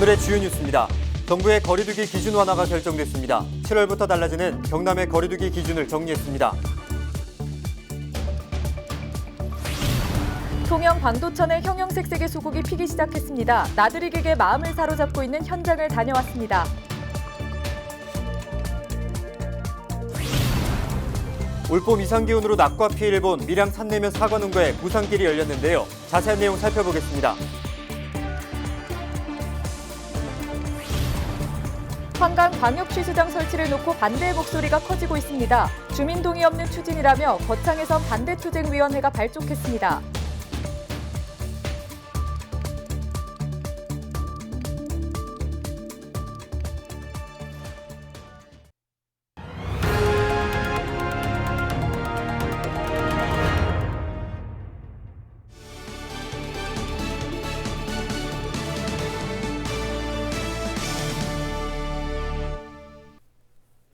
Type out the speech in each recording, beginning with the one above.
오늘의 주요 뉴스입니다. 정부의 거리두기 기준 완화가 결정됐습니다. 7월부터 달라지는 경남의 거리두기 기준을 정리했습니다. 통영 광도천의 형형색색의 소국이 피기 시작했습니다. 나들이객의 마음을 사로잡고 있는 현장을 다녀왔습니다. 올봄 이상기온으로 낙과 피해를 본 밀양 산내면 사과농가에 무상길이 열렸는데요. 자세한 내용 살펴보겠습니다. 한강광역시수장 설치를 놓고 반대의 목소리가 커지고 있습니다. 주민 동의 없는 추진이라며 거창에선 반대투쟁위원회가 발족했습니다.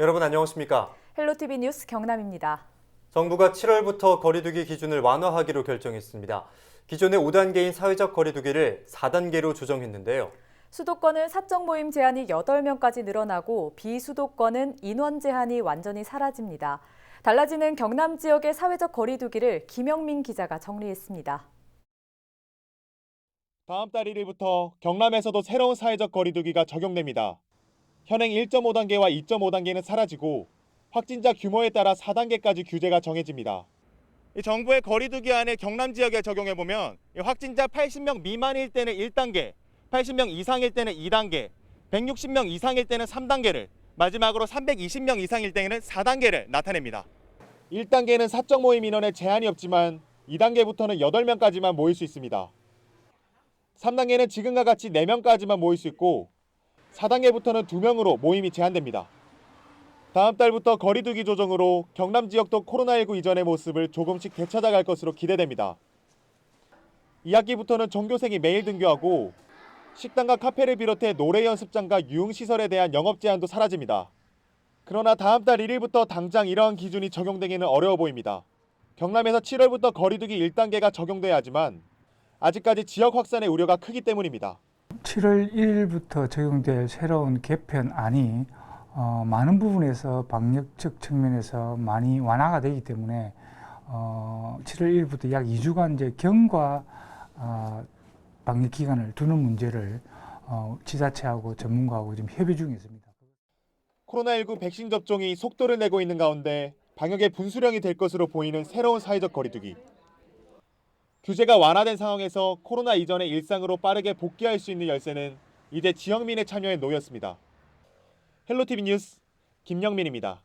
여러분 안녕하십니까? 헬로티비 뉴스 경남입니다. 정부가 7월부터 거리두기 기준을 완화하기로 결정했습니다. 기존의 5단계인 사회적 거리두기를 4단계로 조정했는데요. 수도권은 사적 모임 제한이 8명까지 늘어나고 비수도권은 인원 제한이 완전히 사라집니다. 달라지는 경남 지역의 사회적 거리두기를 김영민 기자가 정리했습니다. 다음 달 1일부터 경남에서도 새로운 사회적 거리두기가 적용됩니다. 현행 1.5단계와 2.5단계는 사라지고 확진자 규모에 따라 4단계까지 규제가 정해집니다. 정부의 거리두기 안에 경남 지역에 적용해보면 확진자 80명 미만일 때는 1단계, 80명 이상일 때는 2단계, 160명 이상일 때는 3단계를, 마지막으로 320명 이상일 때는 4단계를 나타냅니다. 1단계는 사적 모임 인원에 제한이 없지만 2단계부터는 8명까지만 모일 수 있습니다. 3단계는 지금과 같이 4명까지만 모일 수 있고 4단계부터는 2명으로 모임이 제한됩니다. 다음 달부터 거리두기 조정으로 경남 지역도 코로나19 이전의 모습을 조금씩 되찾아갈 것으로 기대됩니다. 2학기부터는 전교생이 매일 등교하고 식당과 카페를 비롯해 노래 연습장과 유흥시설에 대한 영업 제한도 사라집니다. 그러나 다음 달 1일부터 당장 이러한 기준이 적용되기는 어려워 보입니다. 경남에서 7월부터 거리두기 1단계가 적용돼야 하지만 아직까지 지역 확산의 우려가 크기 때문입니다. 7월 1일부터 적용될 새로운 개편안이 많은 부분에서 방역적 측면에서 많이 완화가 되기 때문에 7월 1일부터 약 2주간 이제 경과 방역 기간을 두는 문제를 지자체하고 전문가하고 지금 협의 중에 있습니다. 코로나19 백신 접종이 속도를 내고 있는 가운데 방역의 분수령이 될 것으로 보이는 새로운 사회적 거리두기. 규제가 완화된 상황에서 코로나 이전의 일상으로 빠르게 복귀할 수 있는 열쇠는 이제 지역민의 참여에 놓였습니다. 헬로티비 뉴스 김영민입니다.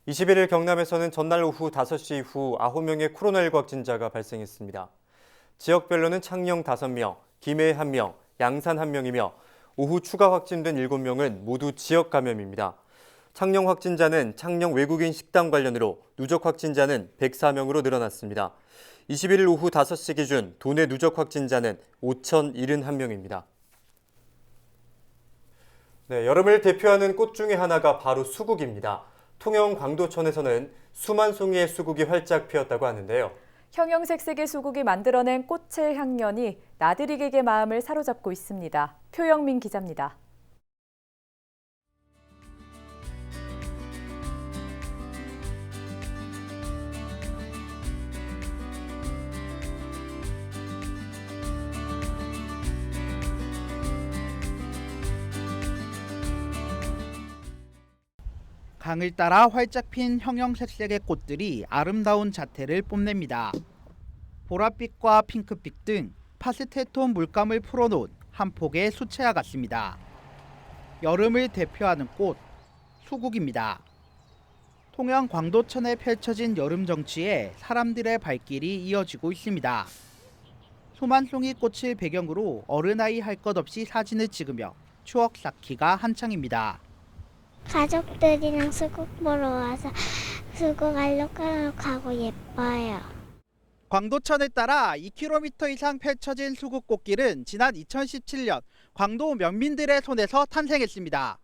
21일 경남에서는 전날 오후 5시 이후 9명의 코로나19 확진자가 발생했습니다. 지역별로는 창녕 5명, 김해 1명, 양산 1명이며 오후 추가 확진된 7명은 모두 지역 감염입니다. 창녕 확진자는 창녕 외국인 식당 관련으로 누적 확진자는 104명으로 늘어났습니다. 21일 오후 5시 기준 도내 누적 확진자는 5,071명입니다. 네, 여름을 대표하는 꽃 중에 하나가 바로 수국입니다. 통영 광도천에서는 수만 송이의 수국이 활짝 피었다고 하는데요. 형형색색의 소국이 만들어낸 꽃의 향연이 나들이객의 마음을 사로잡고 있습니다. 표영민 기자입니다. 강을 따라 활짝 핀 형형색색의 꽃들이 아름다운 자태를 뽐냅니다. 보랏빛과 핑크빛 등 파스텔톤 물감을 풀어놓은 한 폭의 수채화 같습니다. 여름을 대표하는 꽃, 수국입니다. 통영 광도천에 펼쳐진 여름 정취에 사람들의 발길이 이어지고 있습니다. 수만송이 꽃을 배경으로 어른아이 할 것 없이 사진을 찍으며 추억 쌓기가 한창입니다. 가족들이랑 수국 보러 와서 수국 알록알록하고 예뻐요. 광도천을 따라 2km 이상 펼쳐진 수국 꽃길은 지난 2017년 광도 면민들의 손에서 탄생했습니다.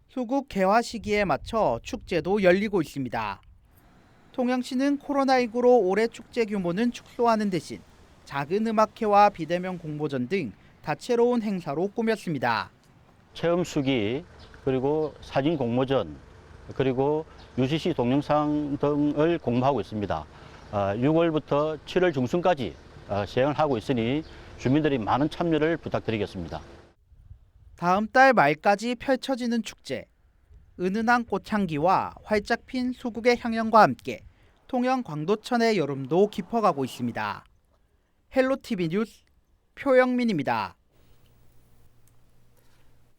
수국 개화 시기에 맞춰 축제도 열리고 있습니다. 통영시는 코로나19로 올해 축제 규모는 축소하는 대신 작은 음악회와 비대면 공모전 등 다채로운 행사로 꾸몄습니다. 체험수기, 그리고 사진 공모전, 그리고 UCC 동영상 등을 공모하고 있습니다. 6월부터 7월 중순까지 시행을 하고 있으니 주민들이 많은 참여를 부탁드리겠습니다. 다음 달 말까지 펼쳐지는 축제. 은은한 꽃향기와 활짝 핀 수국의 향연과 함께 통영 광도천의 여름도 깊어가고 있습니다. 헬로티비 뉴스 표영민입니다.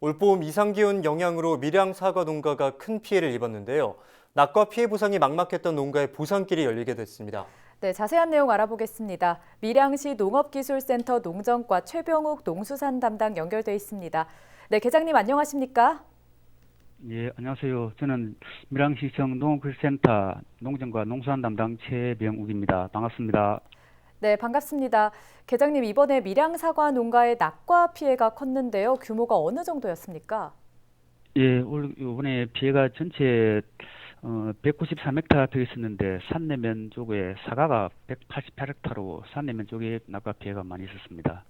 올봄 이상기온 영향으로 밀양 사과 농가가 큰 피해를 입었는데요. 낙과 피해 보상이 막막했던 농가의 보상길이 열리게 됐습니다. 네, 자세한 내용 알아보겠습니다. 밀양시 농업기술센터 농정과 최병욱 농수산 담당 연결돼 있습니다. 네, 계장님 안녕하십니까? 예, 안녕하세요. 저는 밀양시청 농업기술센터 농정과 농수산 담당 최병욱입니다. 반갑습니다. 네, 반갑습니다. 계장님, 이번에 밀양 사과 농가의 낙과 피해가 컸는데요. 규모가 어느 정도였습니까? 예, 이번에 피해가 전체 193헥타 되어 있었는데 산내면 쪽에 사과가 188헥타로 산내면 쪽에 낙과 피해가 많이 있었습니다.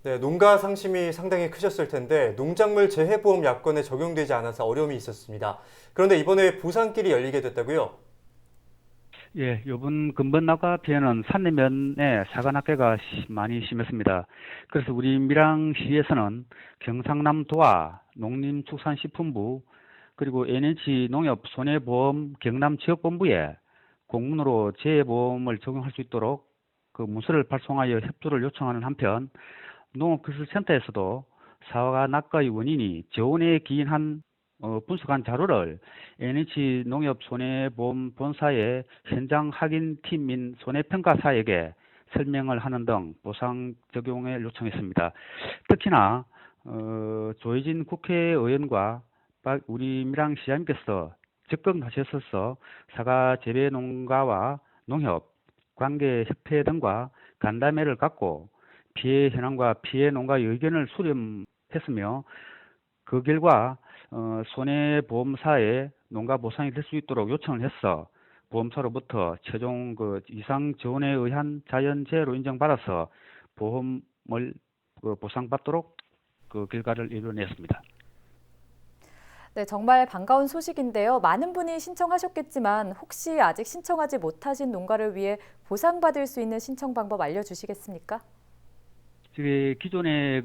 네, 농가 상심이 상당히 크셨을 텐데 농작물 재해보험 약관에 적용되지 않아서 어려움이 있었습니다. 그런데 이번에 보상길이 열리게 됐다고요? 예, 이번 근본 낙과 피해는 산내면에 사과 낙계가 많이 심했습니다. 그래서 우리 밀양시에서는 경상남도와 농림축산식품부 그리고 NH 농협 손해보험 경남지역본부에 공문으로 재해보험을 적용할 수 있도록 그 문서를 발송하여 협조를 요청하는 한편 농업기술센터에서도 사과 낙과의 원인이 저온에 기인한 분석한 자료를 NH 농협 손해보험 본사의 현장 확인팀인 손해평가사에게 설명을 하는 등 보상 적용을 요청했습니다. 특히나 조혜진 국회의원과 우리 밀양시장님께서 적극 나서서 사과 재배 농가와 농협, 관계협회 등과 간담회를 갖고 피해 현황과 피해 농가의 의견을 수렴했으며 그 결과 손해보험사에 농가 보상이 될 수 있도록 요청을 해서 보험사로부터 최종 이상 지원에 의한 자연재해로 인정받아서 보험을 보상받도록 그 결과를 이뤄냈습니다. 네, 정말 반가운 소식인데요. 많은 분이 신청하셨겠지만 혹시 아직 신청하지 못하신 농가를 위해 보상받을 수 있는 신청 방법 알려주시겠습니까? 기존의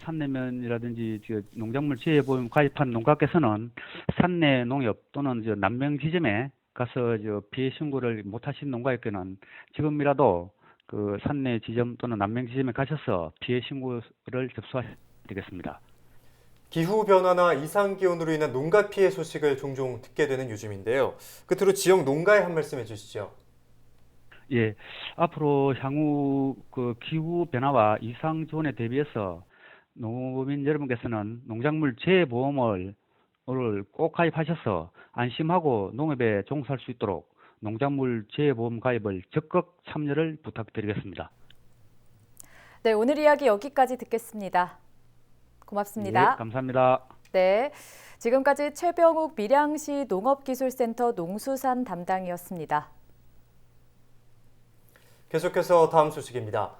산내면이라든지 농작물 재해보험 가입한 농가께서는 산내 농협 또는 난명 지점에 가서 피해 신고를 못하신 농가에게는 지금이라도 그 산내 지점 또는 난명 지점에 가셔서 피해 신고를 접수하셔야 되겠습니다. 기후 변화나 이상 기온으로 인한 농가 피해 소식을 종종 듣게 되는 요즘인데요. 끝으로 지역 농가에 한 말씀 해주시죠. 예, 앞으로 향후 기후 변화와 이상 지원에 대비해서 농민 여러분께서는 농작물 재해보험을 꼭 가입하셔서 안심하고 농업에 종사할 수 있도록 농작물 재해보험 가입을 적극 참여를 부탁드리겠습니다. 네, 오늘 이야기 여기까지 듣겠습니다. 고맙습니다. 네, 감사합니다. 네, 지금까지 최병욱 밀양시 농업기술센터 농수산 담당이었습니다. 계속해서 다음 소식입니다.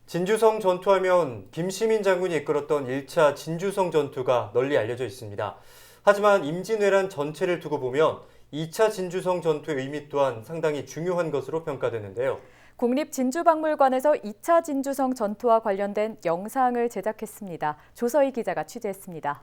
진주성 전투하면 김시민 장군이 이끌었던 1차 진주성 전투가 널리 알려져 있습니다. 하지만 임진왜란 전체를 두고 보면 2차 진주성 전투의 의미 또한 상당히 중요한 것으로 평가되는데요. 국립진주박물관에서 2차 진주성 전투와 관련된 영상을 제작했습니다. 조서희 기자가 취재했습니다.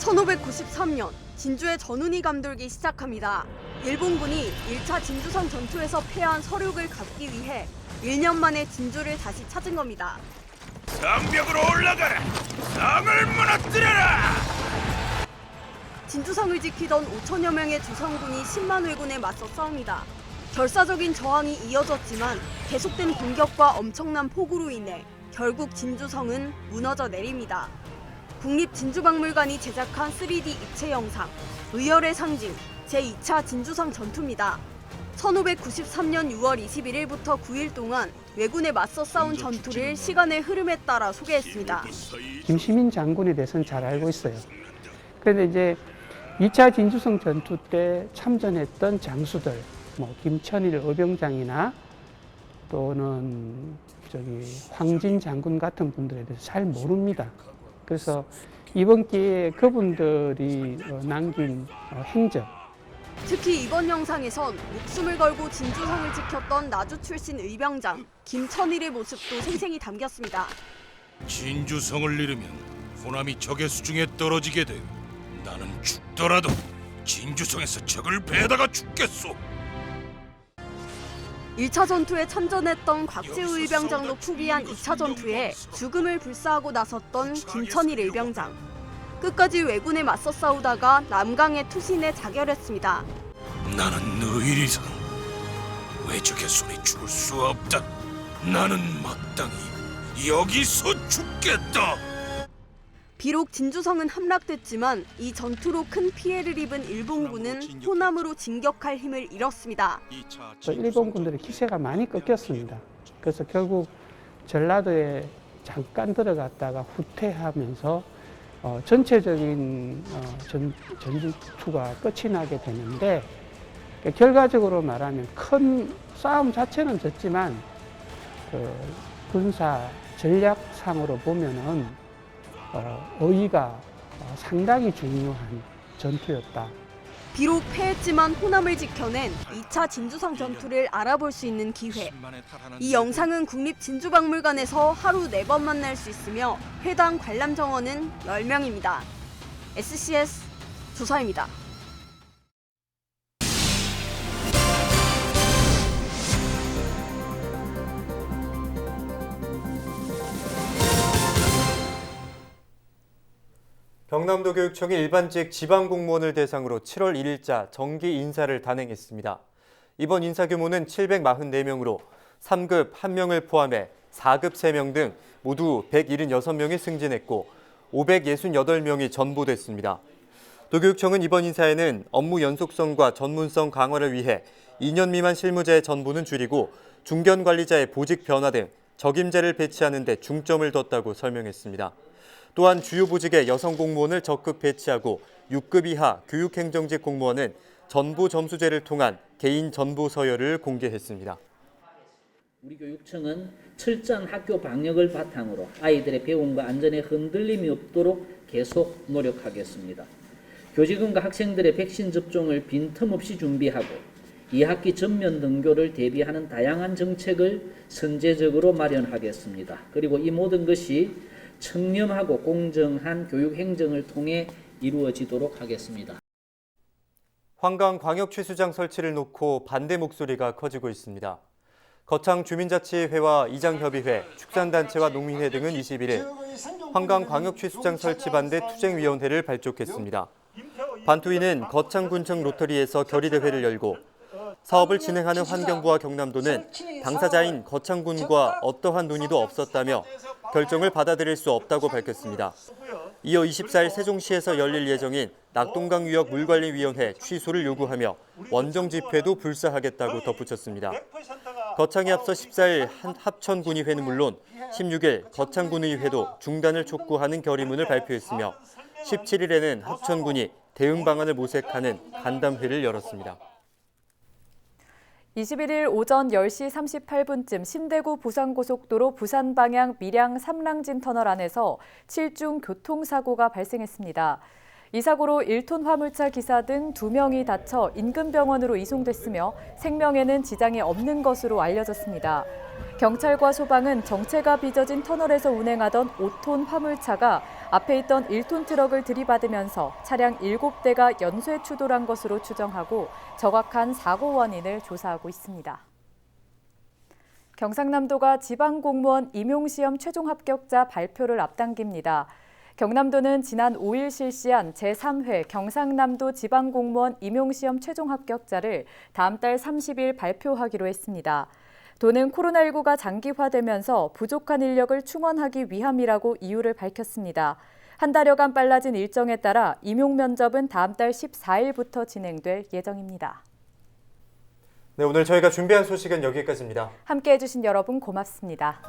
1593년 진주의 전운이 감돌기 시작합니다. 일본군이 1차 진주성 전투에서 패한 서륙을 갚기 위해 1년 만에 진주를 다시 찾은 겁니다. 성벽으로 올라가라! 성을 무너뜨려라! 진주성을 지키던 5천여 명의 주성군이 10만 회군에 맞서 싸웁니다. 결사적인 저항이 이어졌지만 계속된 공격과 엄청난 폭우로 인해 결국 진주성은 무너져 내립니다. 국립진주박물관이 제작한 3D 입체 영상, 의열의 상징, 제2차 진주성 전투입니다. 1593년 6월 21일부터 9일 동안 왜군에 맞서 싸운 전투를 시간의 흐름에 따라 소개했습니다. 김시민 장군에 대해서는 잘 알고 있어요. 그런데 이제 2차 진주성 전투 때 참전했던 장수들, 김천일 의병장이나 또는 황진 장군 같은 분들에 대해서 잘 모릅니다. 그래서 이번 기회에 그분들이 남긴 행적, 특히 이번 영상에선 목숨을 걸고 진주성을 지켰던 나주 출신 의병장 김천일의 모습도 생생히 담겼습니다. 진주성을 잃으면 호남이 적의 수중에 떨어지게 돼. 나는 죽더라도 진주성에서 적을 베다가 죽겠소. 1차 전투에 참전했던 곽재우 의병장도 포기한 2차 전투에 죽음을 불사하고 나섰던 김천일 의병장. 끝까지 왜군에 맞서 싸우다가 남강의 투신에 자결했습니다. 나는 너희 이상 왜 적의 손에 죽을 수 없다. 나는 마땅히 여기서 죽겠다. 비록 진주성은 함락됐지만 이 전투로 큰 피해를 입은 일본군은 호남으로 진격할 힘을 잃었습니다. 일본군들의 기세가 많이 꺾였습니다. 그래서 결국 전라도에 잠깐 들어갔다가 후퇴하면서 전체적인 전투가 끝이 나게 되는데, 결과적으로 말하면 큰 싸움 자체는 졌지만 군사 전략상으로 보면은 어휘가 상당히 중요한 전투였다. 비록 패했지만 호남을 지켜낸 2차 진주성 전투를 알아볼 수 있는 기회. 이 영상은 국립진주박물관에서 하루 4번 만날 수 있으며 해당 관람 정원은 10명입니다. SCS 조서입니다. 경남도 교육청이 일반직 지방공무원을 대상으로 7월 1일자 정기 인사를 단행했습니다. 이번 인사 규모는 744명으로 3급 1명을 포함해 4급 3명 등 모두 176명이 승진했고 568명이 전보됐습니다. 도교육청은 이번 인사에는 업무 연속성과 전문성 강화를 위해 2년 미만 실무자의 전보는 줄이고 중견 관리자의 보직 변화 등 적임자를 배치하는 데 중점을 뒀다고 설명했습니다. 또한 주요 보직의 여성 공무원을 적극 배치하고 6급 이하 교육행정직 공무원은 전보 점수제를 통한 개인 전보 서열을 공개했습니다. 우리 교육청은 철저한 학교 방역을 바탕으로 아이들의 배움과 안전에 흔들림이 없도록 계속 노력하겠습니다. 교직원과 학생들의 백신 접종을 빈틈없이 준비하고 2학기 전면 등교를 대비하는 다양한 정책을 선제적으로 마련하겠습니다. 그리고 이 모든 것이 청렴하고 공정한 교육 행정을 통해 이루어지도록 하겠습니다. 환강광역취수장 설치를 놓고 반대 목소리가 커지고 있습니다. 거창 주민자치회와 이장협의회, 축산단체와 농민회 등은 21일 환강광역취수장 설치 반대 투쟁위원회를 발족했습니다. 반투위는 거창군청 로터리에서 결의대회를 열고 사업을 진행하는 환경부와 경남도는 당사자인 거창군과 어떠한 논의도 없었다며 결정을 받아들일 수 없다고 밝혔습니다. 이어 24일 세종시에서 열릴 예정인 낙동강유역 물관리위원회 취소를 요구하며 원정 집회도 불사하겠다고 덧붙였습니다. 거창에 앞서 14일 합천군의회는 물론 16일 거창군의회도 중단을 촉구하는 결의문을 발표했으며 17일에는 합천군이 대응 방안을 모색하는 간담회를 열었습니다. 21일 오전 10시 38분쯤 신대구 부산고속도로 부산 방향 밀양 삼랑진 터널 안에서 7중 교통사고가 발생했습니다. 이 사고로 1톤 화물차 기사 등 2명이 다쳐 인근 병원으로 이송됐으며 생명에는 지장이 없는 것으로 알려졌습니다. 경찰과 소방은 정체가 빚어진 터널에서 운행하던 5톤 화물차가 앞에 있던 1톤 트럭을 들이받으면서 차량 7대가 연쇄 추돌한 것으로 추정하고 정확한 사고 원인을 조사하고 있습니다. 경상남도가 지방공무원 임용시험 최종 합격자 발표를 앞당깁니다. 경남도는 지난 5일 실시한 제3회 경상남도 지방공무원 임용시험 최종 합격자를 다음 달 30일 발표하기로 했습니다. 도는 코로나19가 장기화되면서 부족한 인력을 충원하기 위함이라고 이유를 밝혔습니다. 한 달여간 빨라진 일정에 따라 임용 면접은 다음 달 14일부터 진행될 예정입니다. 네, 오늘 저희가 준비한 소식은 여기까지입니다. 함께해 주신 여러분 고맙습니다.